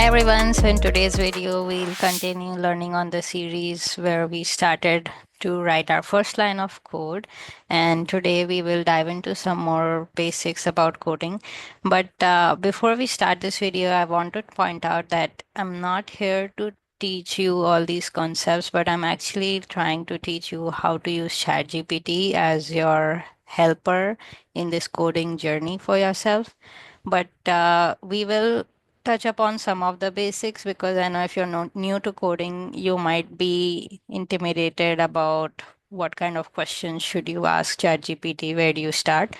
Hi everyone. So in today's video, we'll continue learning on the series where we started to write our first line of code. And today we will dive into some more basics about coding. But before we start this video, I want to point out that I'm not here to teach you all these concepts, but I'm actually trying to teach you how to use ChatGPT as your helper in this coding journey for yourself. But we will touch upon some of the basics because I know if you're not new to coding, you might be intimidated about what kind of questions should you ask ChatGPT, where do you start?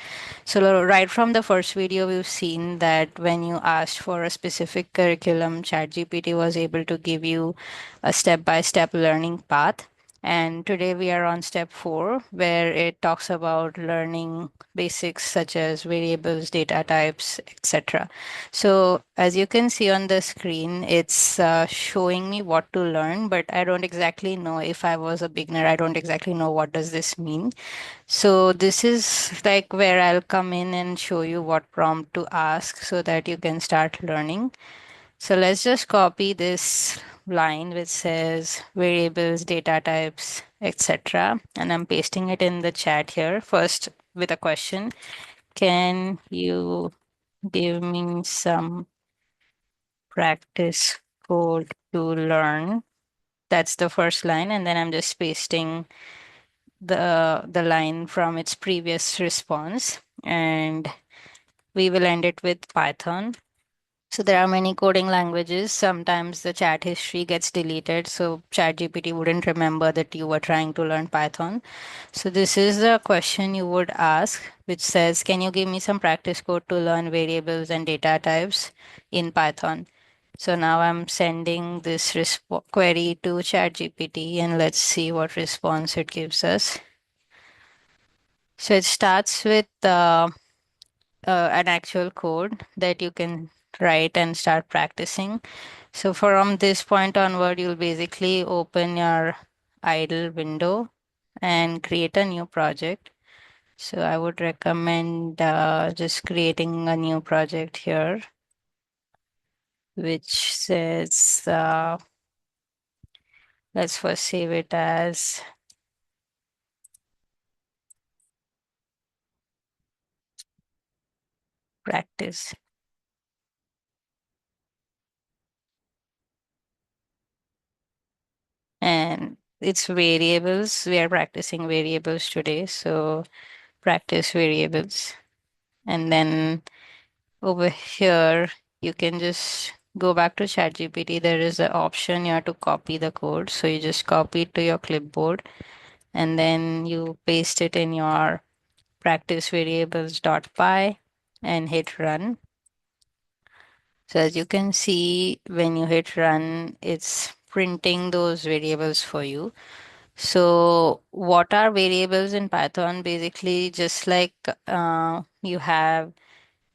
So right from the first video, we've seen that when you asked for a specific curriculum, ChatGPT was able to give you a step-by-step learning path. And today we are on step 4, where it talks about learning basics such as variables, data types, etc. So as you can see on the screen, it's showing me what to learn, but I don't exactly know. If I was a beginner, I don't exactly know what does this mean. So this is like where I'll come in and show you what prompt to ask so that you can start learning. So let's just copy this line which says variables, data types, etc. And I'm pasting it in the chat here first with a question. Can you give me some practice code to learn? That's the first line. And then I'm just pasting the line from its previous response. And we will end it with Python. So there are many coding languages. Sometimes the chat history gets deleted, so ChatGPT wouldn't remember that you were trying to learn Python. So this is the question you would ask, which says, "Can you give me some practice code to learn variables and data types in Python?" So now I'm sending this query to ChatGPT, and let's see what response it gives us. So it starts with an actual code that you can write and start practicing. So from this point onward, you'll basically open your idle window and create a new project. So I would recommend just creating a new project here, which says, let's first save it as practice. And it's variables. We are practicing variables today. So practice variables. And then over here, you can just go back to ChatGPT. There is an option you have to copy the code. So you just copy it to your clipboard and then you paste it in your practice variables.py and hit run. So as you can see, when you hit run, it's printing those variables for you. So what are variables in Python? Basically, just like you have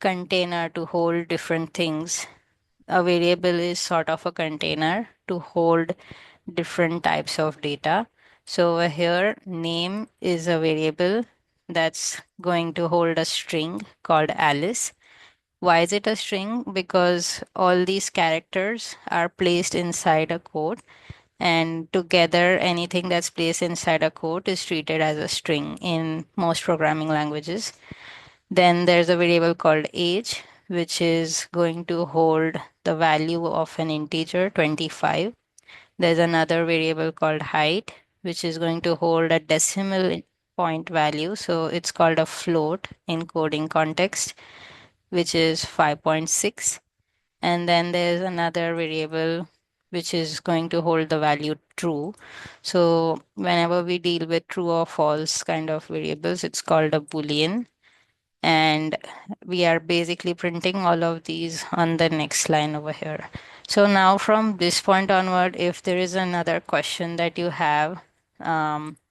container to hold different things. A variable is sort of a container to hold different types of data. So over here, name is a variable that's going to hold a string called Alice. Why is it a string? Because all these characters are placed inside a quote, and together anything that's placed inside a quote is treated as a string in most programming languages. Then there's a variable called age, which is going to hold the value of an integer 25. There's another variable called height, which is going to hold a decimal point value. So it's called a float in coding context, which is 5.6. And then there's another variable which is going to hold the value true. So whenever we deal with true or false kind of variables, it's called a Boolean. And we are basically printing all of these on the next line over here. So now from this point onward, if there is another question that you have,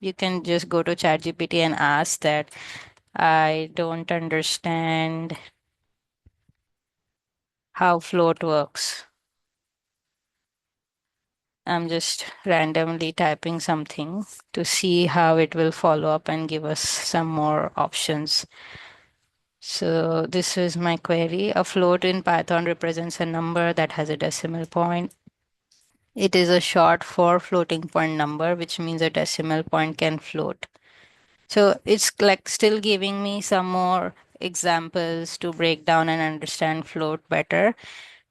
you can just go to ChatGPT and ask that I don't understand how float works. I'm just randomly typing something to see how it will follow up and give us some more options. So this is my query. A float in Python represents a number that has a decimal point. It is a short for floating point number, which means a decimal point can float. So it's like still giving me some more examples to break down and understand float better.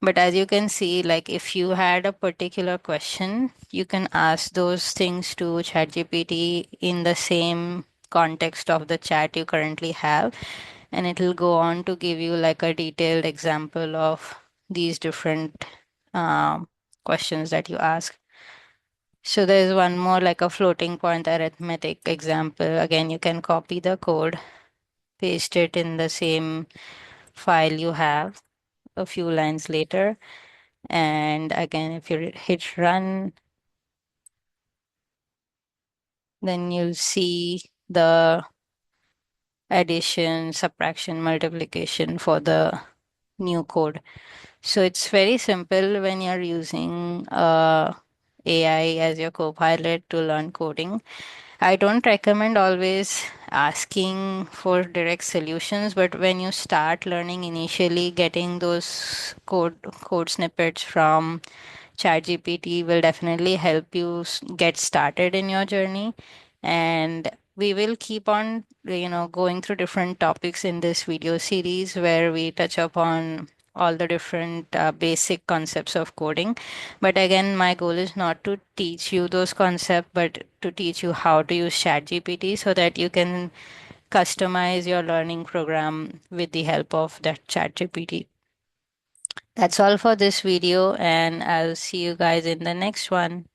But as you can see, like if you had a particular question, you can ask those things to ChatGPT in the same context of the chat you currently have, and it will go on to give you like a detailed example of these different um, questions that you ask. So there's one more like a floating point arithmetic example. Again, you can copy the code, paste it in the same file you have a few lines later. And again, if you hit run, then you'll see the addition, subtraction, multiplication for the new code. So it's very simple when you're using AI as your co-pilot to learn coding. I don't recommend always asking for direct solutions, but when you start learning initially, getting those code snippets from ChatGPT will definitely help you get started in your journey. And we will keep on, going through different topics in this video series where we touch upon all the different basic concepts of coding. But again, my goal is not to teach you those concepts, but to teach you how to use ChatGPT so that you can customize your learning program with the help of that ChatGPT. That's all for this video, and I'll see you guys in the next one.